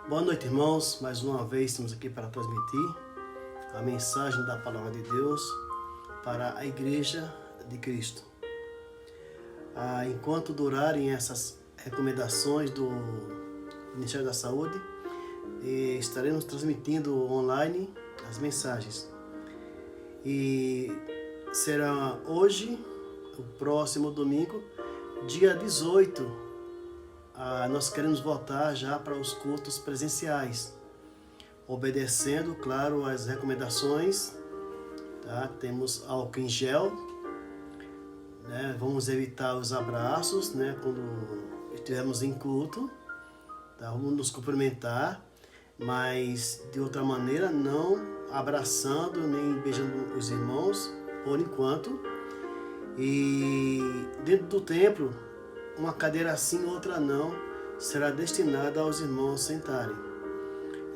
Boa noite, irmãos. Mais uma vez estamos aqui para transmitir a mensagem da Palavra de Deus para a Igreja de Cristo. Enquanto durarem essas recomendações do Ministério da Saúde, estaremos transmitindo online as mensagens. E será hoje, o próximo domingo, dia 18, nós queremos voltar já para os cultos presenciais, obedecendo, claro, as recomendações, tá? Temos álcool em gel, né? Vamos evitar os abraços, né? Quando estivermos em culto, tá? Vamos nos cumprimentar, mas de outra maneira, não abraçando nem beijando os irmãos, por enquanto. E dentro do templo, uma cadeira assim, outra não, será destinada aos irmãos sentarem.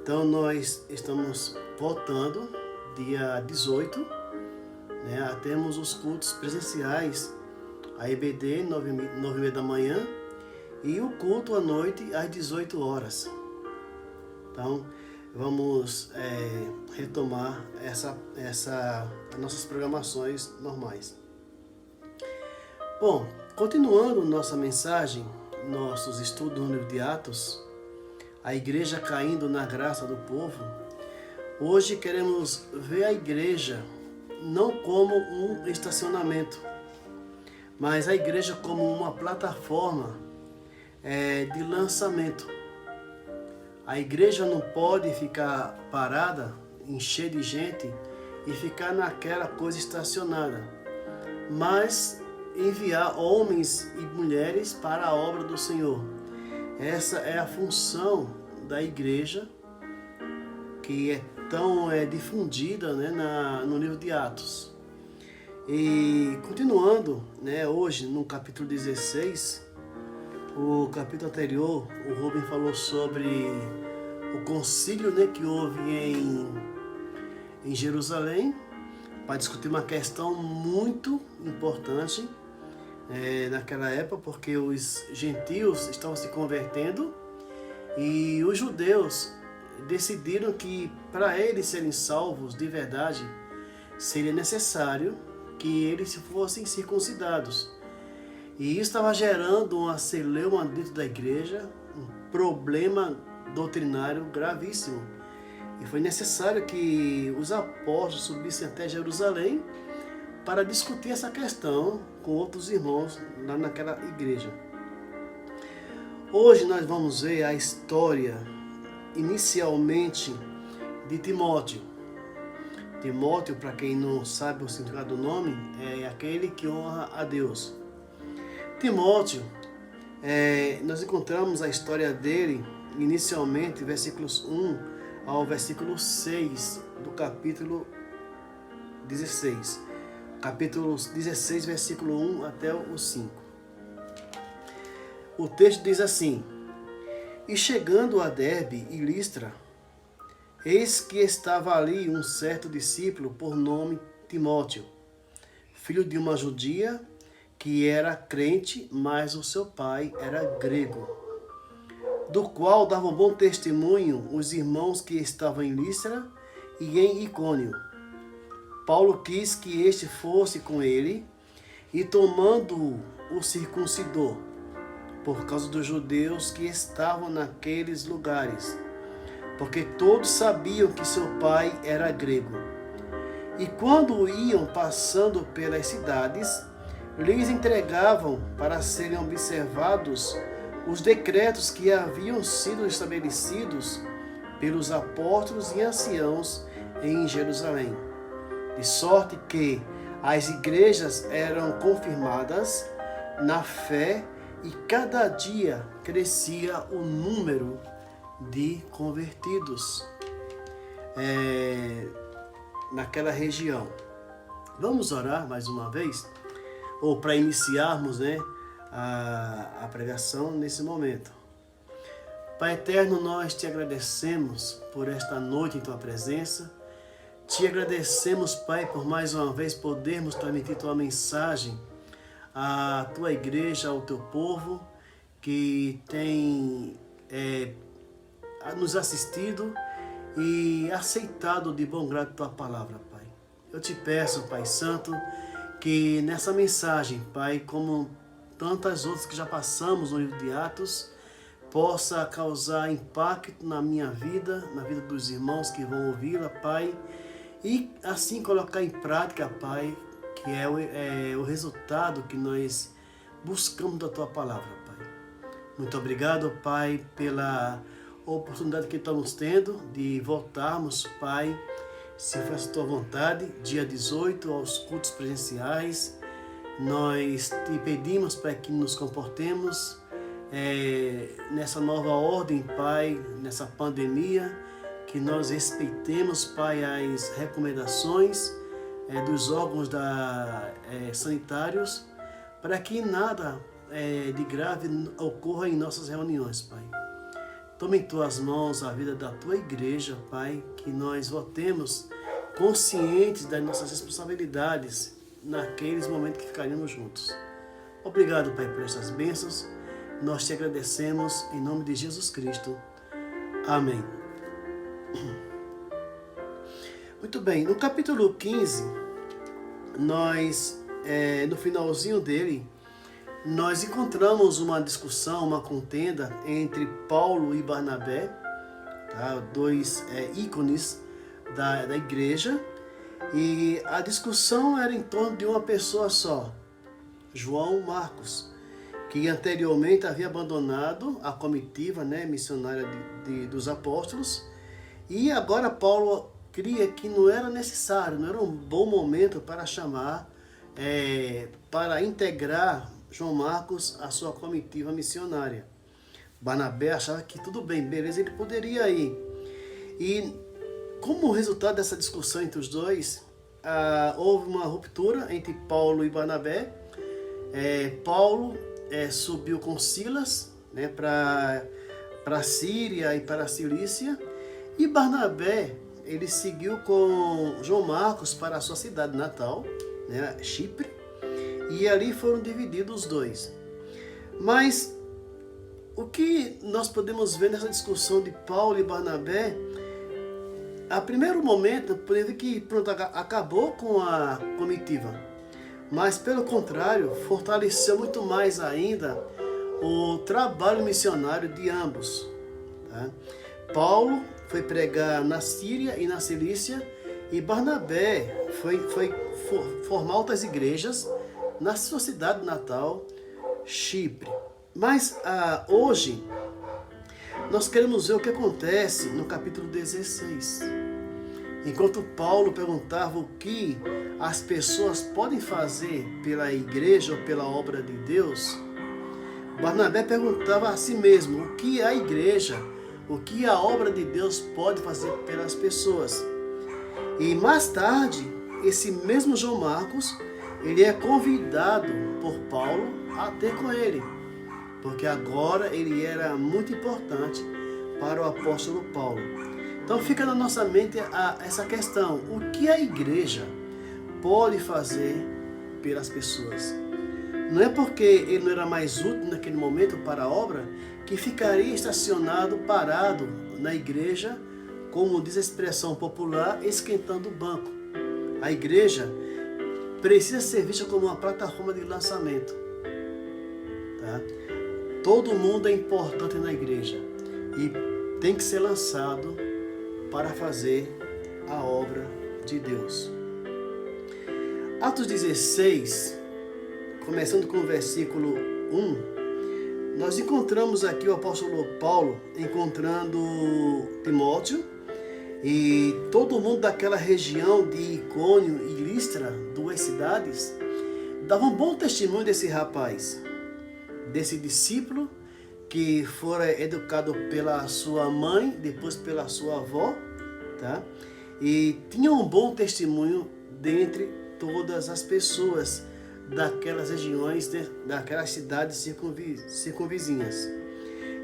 Então nós estamos voltando dia 18, né? Temos os cultos presenciais, a EBD, 9h30 da manhã, e o culto à noite às 18 horas. Então vamos retomar as nossas programações normais. Bom, continuando nossa mensagem, nossos estudos no livro de Atos, a igreja caindo na graça do povo, hoje queremos ver a igreja não como um estacionamento, mas a igreja como uma plataforma de lançamento. A igreja não pode ficar parada, encher de gente e ficar naquela coisa estacionada, mas enviar homens e mulheres para a obra do Senhor. Essa é a função da igreja, que é tão difundida, né, no livro de Atos. E continuando, né, hoje no capítulo 16, o capítulo anterior, o Rubem falou sobre o concílio, né, que houve em Jerusalém, para discutir uma questão muito importante naquela época, porque os gentios estavam se convertendo e os judeus decidiram que para eles serem salvos de verdade seria necessário que eles fossem circuncidados. E isso estava gerando uma celeuma dentro da igreja, um problema doutrinário gravíssimo. E foi necessário que os apóstolos subissem até Jerusalém para discutir essa questão com outros irmãos lá naquela igreja. Hoje nós vamos ver a história, inicialmente, de Timóteo. Timóteo, para quem não sabe o significado do nome, é aquele que honra a Deus. Timóteo, nós encontramos a história dele, inicialmente, versículos 1 ao versículo 6 do capítulo 16. Capítulo 16, versículo 1 até o 5. O texto diz assim: E chegando a Derbe e Listra, eis que estava ali um certo discípulo por nome Timóteo, filho de uma judia que era crente, mas o seu pai era grego, do qual davam bom testemunho os irmãos que estavam em Listra e em Icônio. Paulo quis que este fosse com ele, e tomando-o, o circuncidou, por causa dos judeus que estavam naqueles lugares, porque todos sabiam que seu pai era grego. E quando iam passando pelas cidades, lhes entregavam para serem observados os decretos que haviam sido estabelecidos pelos apóstolos e anciãos em Jerusalém. De sorte que as igrejas eram confirmadas na fé e cada dia crescia o número de convertidos naquela região. Vamos orar mais uma vez, ou para iniciarmos, né, a pregação nesse momento. Pai eterno, nós te agradecemos por esta noite em tua presença. Te agradecemos, Pai, por mais uma vez podermos transmitir tua mensagem à tua igreja, ao teu povo, que tem nos assistido e aceitado de bom grado tua palavra, Pai. Eu te peço, Pai Santo, que nessa mensagem, Pai, como tantas outras que já passamos no livro de Atos, possa causar impacto na minha vida, na vida dos irmãos que vão ouvi-la, Pai, e assim colocar em prática, Pai, que é o resultado que nós buscamos da tua palavra, Pai. Muito obrigado, Pai, pela oportunidade que estamos tendo de voltarmos, Pai, se for a tua vontade, dia 18, aos cultos presenciais. Nós te pedimos para que nos comportemos nessa nova ordem, Pai, nessa pandemia, que nós respeitemos, Pai, as recomendações dos órgãos sanitários, para que nada de grave ocorra em nossas reuniões, Pai. Toma em tuas mãos a vida da tua igreja, Pai, que nós voltemos conscientes das nossas responsabilidades naqueles momentos que ficaríamos juntos. Obrigado, Pai, por essas bênçãos. Nós te agradecemos em nome de Jesus Cristo. Amém. Muito bem, no capítulo 15, nós, no finalzinho dele, nós encontramos uma discussão, uma contenda entre Paulo e Barnabé, tá? Dois ícones da igreja, e a discussão era em torno de uma pessoa só, João Marcos, que anteriormente havia abandonado a comitiva, missionária dos apóstolos, e agora Paulo cria que não era necessário, não era um bom momento para chamar, para integrar João Marcos à sua comitiva missionária. Barnabé achava que tudo bem, beleza, ele poderia ir. E como resultado dessa discussão entre os dois, houve uma ruptura entre Paulo e Barnabé. Paulo subiu com Silas, para a Síria e para a Cilícia, e Barnabé ele seguiu com João Marcos para a sua cidade natal, Chipre, e ali foram divididos os dois. Mas o que nós podemos ver nessa discussão de Paulo e Barnabé, a primeiro momento, podemos ver que acabou com a comitiva, mas pelo contrário, fortaleceu muito mais ainda o trabalho missionário de ambos. Tá? Paulo foi pregar na Síria e na Cilícia, e Barnabé foi formar outras igrejas na sua cidade natal, Chipre. Mas hoje nós queremos ver o que acontece no capítulo 16. Enquanto Paulo perguntava o que as pessoas podem fazer pela igreja ou pela obra de Deus, Barnabé perguntava a si mesmo o que a igreja, o que a obra de Deus pode fazer pelas pessoas. E mais tarde, esse mesmo João Marcos, ele é convidado por Paulo a ter com ele, porque agora ele era muito importante para o apóstolo Paulo. Então fica na nossa mente essa questão: o que a igreja pode fazer pelas pessoas? Não é porque ele não era mais útil naquele momento para a obra que ficaria estacionado, parado na igreja, como diz a expressão popular, esquentando o banco. A igreja precisa ser vista como uma plataforma de lançamento. Tá? Todo mundo é importante na igreja e tem que ser lançado para fazer a obra de Deus. Atos 16, começando com o versículo 1, nós encontramos aqui o apóstolo Paulo encontrando Timóteo, e todo mundo daquela região de Icônio e Listra, duas cidades, dava um bom testemunho desse rapaz, desse discípulo que fora educado pela sua mãe, depois pela sua avó, tá? E tinha um bom testemunho dentre todas as pessoas daquelas regiões, daquelas cidades circunvizinhas.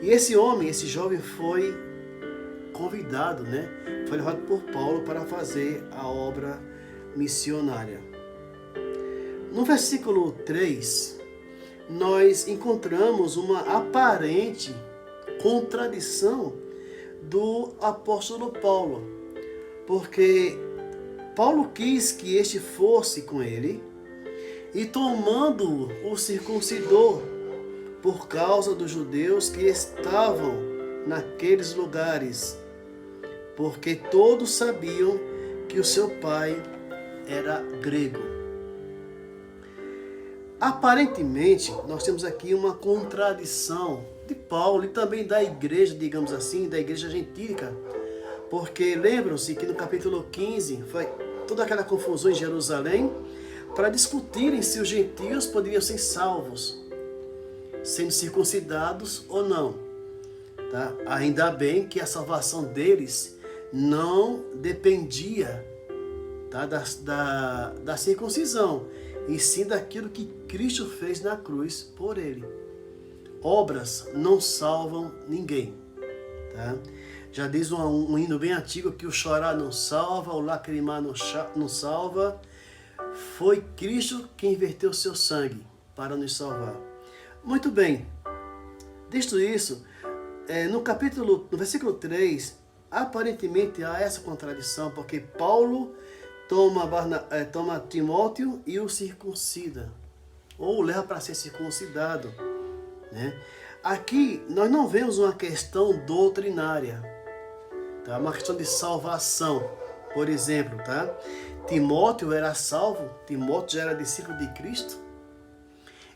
E esse homem, esse jovem foi convidado, foi levado por Paulo para fazer a obra missionária. No versículo 3, nós encontramos uma aparente contradição do apóstolo Paulo, porque Paulo quis que este fosse com ele, e tomando o circuncidou por causa dos judeus que estavam naqueles lugares, porque todos sabiam que o seu pai era grego. Aparentemente, nós temos aqui uma contradição de Paulo e também da igreja, digamos assim, da igreja gentílica, porque lembram-se que no capítulo 15 foi toda aquela confusão em Jerusalém para discutirem se os gentios poderiam ser salvos, sendo circuncidados ou não. Tá? Ainda bem que a salvação deles não dependia, tá, da circuncisão, e sim daquilo que Cristo fez na cruz por ele. Obras não salvam ninguém. Tá? Já diz um hino bem antigo que o chorar não salva, o lacrimar não salva. Foi Cristo quem verteu o seu sangue para nos salvar. Muito bem. Dito isso, no versículo 3, aparentemente há essa contradição, porque Paulo toma Timóteo e o circuncida, ou o leva para ser circuncidado. Né? Aqui nós não vemos uma questão doutrinária, tá? Uma questão de salvação, por exemplo. Tá? Timóteo era salvo, Timóteo já era discípulo de Cristo.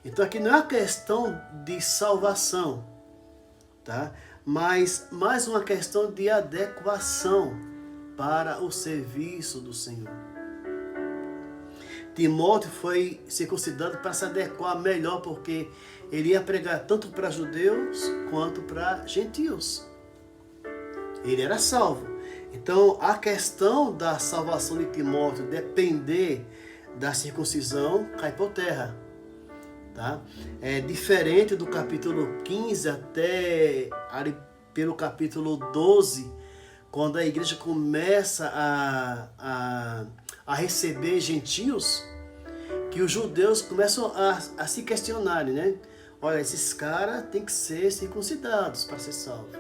Então aqui não é uma questão de salvação, tá? Mas mais uma questão de adequação para o serviço do Senhor. Timóteo foi circuncidado para se adequar melhor, porque ele ia pregar tanto para judeus quanto para gentios. Ele era salvo. Então, a questão da salvação de Timóteo depender da circuncisão cai por terra. Tá? É diferente do capítulo 15 até ali pelo capítulo 12, quando a igreja começa a receber gentios, que os judeus começam a se questionarem, né? Olha, esses caras têm que ser circuncidados para ser salvos.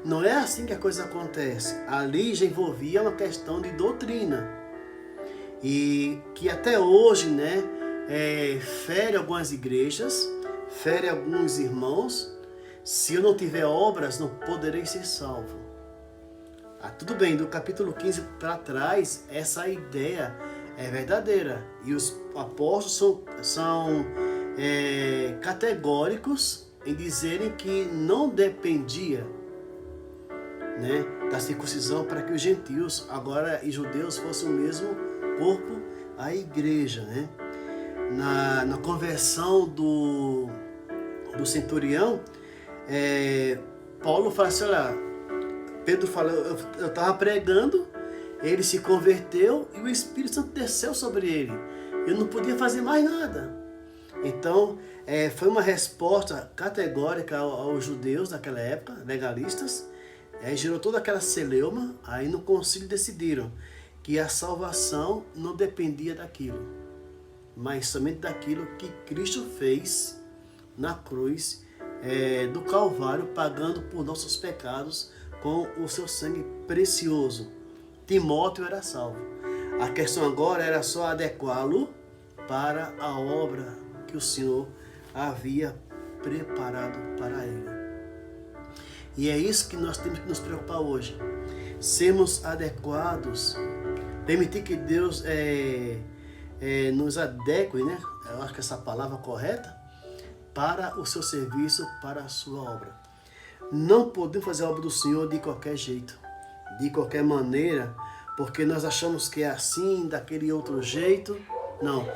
Não é assim que a coisa acontece. Ali já envolvia uma questão de doutrina. E que até hoje, né, fere algumas igrejas, fere alguns irmãos. Se eu não tiver obras, não poderei ser salvo. Tudo bem, do capítulo 15 para trás, essa ideia é verdadeira. E os apóstolos são categóricos em dizerem que não dependia, né, da circuncisão para que os gentios agora e judeus fossem o mesmo corpo, a igreja. Né? Na conversão do centurião, Paulo fala assim, olha, Pedro fala, eu estava pregando, ele se converteu e o Espírito Santo desceu sobre ele. Eu não podia fazer mais nada. Então, foi uma resposta categórica aos judeus daquela época, legalistas. Gerou toda aquela celeuma. Aí no concílio decidiram que a salvação não dependia daquilo, mas somente daquilo que Cristo fez na cruz do Calvário, pagando por nossos pecados com o seu sangue precioso. Timóteo era salvo. A questão agora era só adequá-lo para a obra que o Senhor havia preparado para ele. E é isso que nós temos que nos preocupar hoje. Sermos adequados, permitir que Deus nos adeque, né? Eu acho que essa palavra correta, para o seu serviço, para a sua obra. Não podemos fazer a obra do Senhor de qualquer jeito, de qualquer maneira, porque nós achamos que é assim, daquele outro jeito. Não,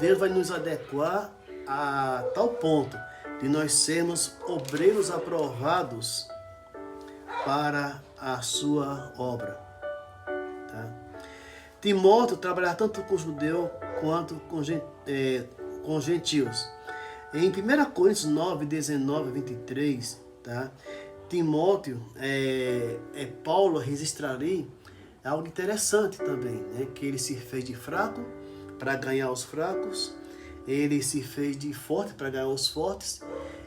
Deus vai nos adequar a tal ponto de nós sermos obreiros aprovados para a sua obra. Tá? Timóteo trabalhava tanto com judeu quanto com gentios. Em 1 Coríntios 9, 19 a 23, tá? Timóteo, Paulo registra ali algo interessante também, né? Que ele se fez de fraco para ganhar os fracos, ele se fez de forte para ganhar os fortes,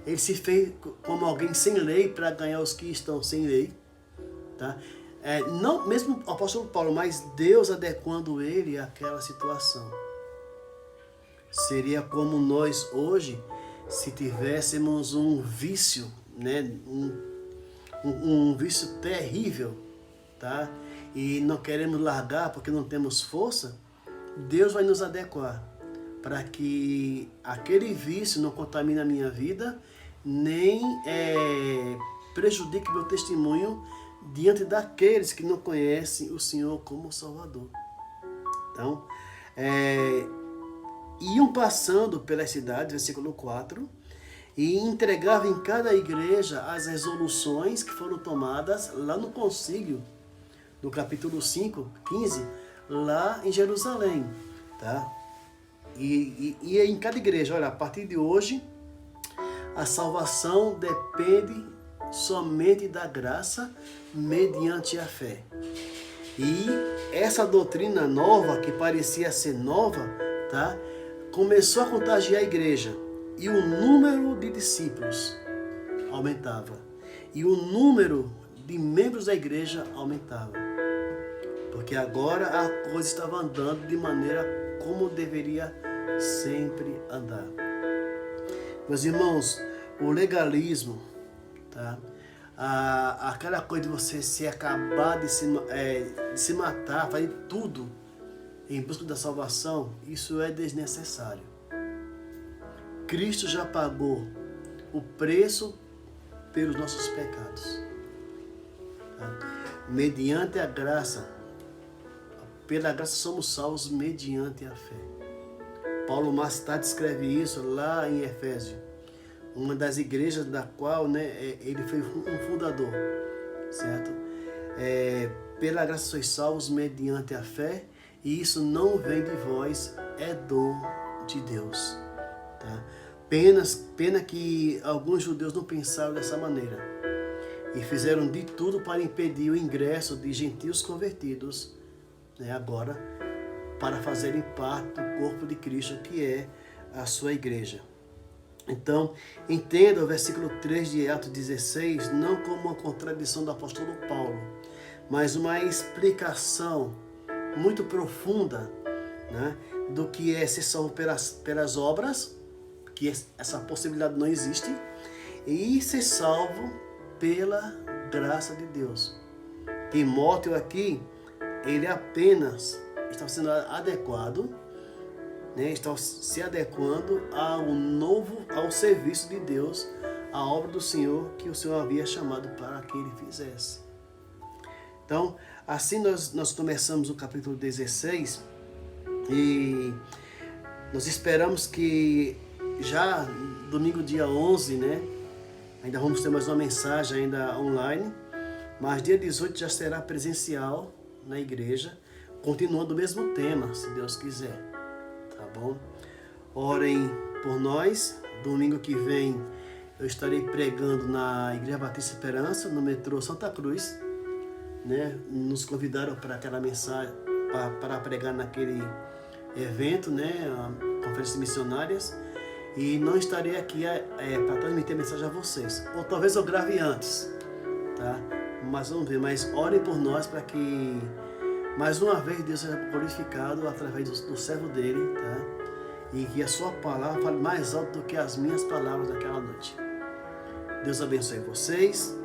ele se fez como alguém sem lei para ganhar os que estão sem lei. tá? Não mesmo o apóstolo Paulo, mas Deus adequando ele àquela situação. Seria como nós hoje, se tivéssemos um vício, né? Um vício terrível, tá? E não queremos largar porque não temos força. Deus vai nos adequar para que aquele vício não contamine a minha vida, nem prejudique meu testemunho diante daqueles que não conhecem o Senhor como Salvador. Então, iam passando pelas cidades, versículo 4, e entregava em cada igreja as resoluções que foram tomadas lá no concílio, no capítulo 5, 15, lá em Jerusalém, tá? E em cada igreja, olha, a partir de hoje, a salvação depende somente da graça mediante a fé. E essa doutrina nova, que parecia ser nova, tá? Começou a contagiar a igreja. E o número de discípulos aumentava. E o número de membros da igreja aumentava. Porque agora a coisa estava andando de maneira como deveria sempre andar. Meus irmãos, o legalismo, tá? Aquela coisa de você se acabar de se matar, fazer tudo em busca da salvação, isso é desnecessário. Cristo já pagou o preço pelos nossos pecados. Tá? Mediante a graça, pela graça somos salvos mediante a fé. Paulo mais tarde escreve isso lá em Efésios, uma das igrejas da qual, né, ele foi um fundador, certo? Pela graça sois salvos mediante a fé, e isso não vem de vós, é dom de Deus. Tá? Pena que alguns judeus não pensaram dessa maneira e fizeram de tudo para impedir o ingresso de gentios convertidos, né, agora, para fazerem parte do corpo de Cristo, que é a sua igreja. Então, entenda o versículo 3 de Atos 16 não como uma contradição do apóstolo Paulo, mas uma explicação muito profunda, né, do que é ser salvo pelas obras, que essa possibilidade não existe, e ser salvo pela graça de Deus. Timóteo aqui, ele apenas está sendo adequado, né, está se adequando ao serviço de Deus, à obra do Senhor que o Senhor havia chamado para que ele fizesse. Então, assim nós começamos o capítulo 16 e nós esperamos que já domingo dia 11, né, ainda vamos ter mais uma mensagem ainda online, mas dia 18 já será presencial na igreja, continuando o mesmo tema, se Deus quiser, tá bom? Orem por nós. Domingo que vem eu estarei pregando na Igreja Batista Esperança, no metrô Santa Cruz, né? Nos convidaram para aquela mensagem, para pregar naquele evento, né? A conferência de missionárias, e não estarei aqui para transmitir a mensagem a vocês, ou talvez eu grave antes, tá? Mas vamos ver, mas orem por nós para que mais uma vez Deus seja glorificado através do servo dele, tá? E que a sua palavra fale mais alto do que as minhas palavras daquela noite. Deus abençoe vocês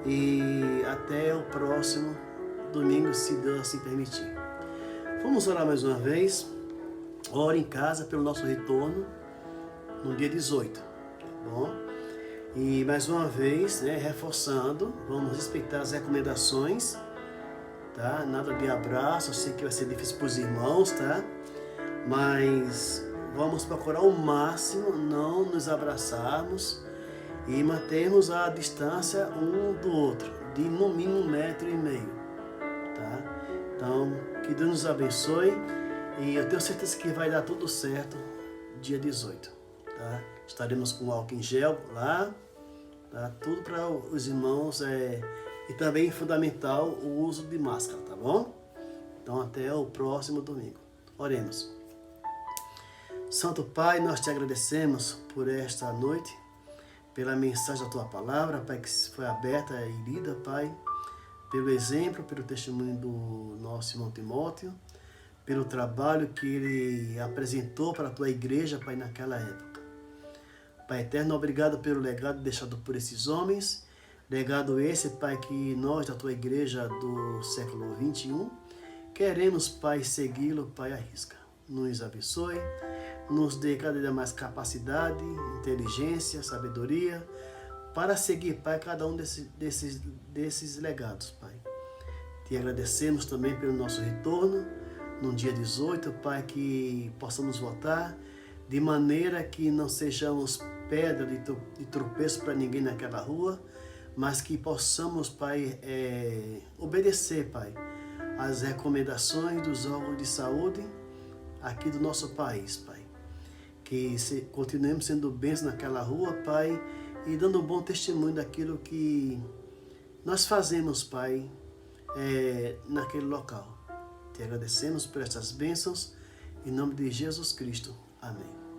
e até o próximo domingo, se Deus assim permitir. Vamos orar mais uma vez. Ore em casa pelo nosso retorno no dia 18, tá bom? E mais uma vez, né, reforçando, vamos respeitar as recomendações, tá? Nada de abraço, eu sei que vai ser difícil para os irmãos, tá? Mas vamos procurar o máximo não nos abraçarmos e mantermos a distância um do outro, de no mínimo 1,5 metro, tá? Então, que Deus nos abençoe e eu tenho certeza que vai dar tudo certo dia 18, tá? Estaremos com álcool em gel lá, tá? Tudo para os irmãos e também fundamental o uso de máscara, tá bom? Então até o próximo domingo. Oremos. Santo Pai, nós te agradecemos por esta noite, pela mensagem da Tua Palavra, Pai, que foi aberta e lida, Pai. pelo exemplo, pelo testemunho do nosso irmão Timóteo, pelo trabalho que ele apresentou para a tua igreja, Pai, naquela época. Pai eterno, obrigado pelo legado deixado por esses homens, legado esse, Pai, que nós da tua igreja do século 21 queremos, Pai, segui-lo, Pai, à risca. Nos abençoe, nos dê cada dia mais capacidade, inteligência, sabedoria, para seguir, Pai, cada um desses legados, Pai. Te agradecemos também pelo nosso retorno, no dia 18, Pai, que possamos voltar, de maneira que não sejamos pedra de tropeço para ninguém naquela rua, mas que possamos, Pai, obedecer, Pai, as recomendações dos órgãos de saúde aqui do nosso país, Pai. Que continuemos sendo bênçãos naquela rua, Pai, e dando um bom testemunho daquilo que nós fazemos, Pai, naquele local. Te agradecemos por essas bênçãos, em nome de Jesus Cristo. Amém.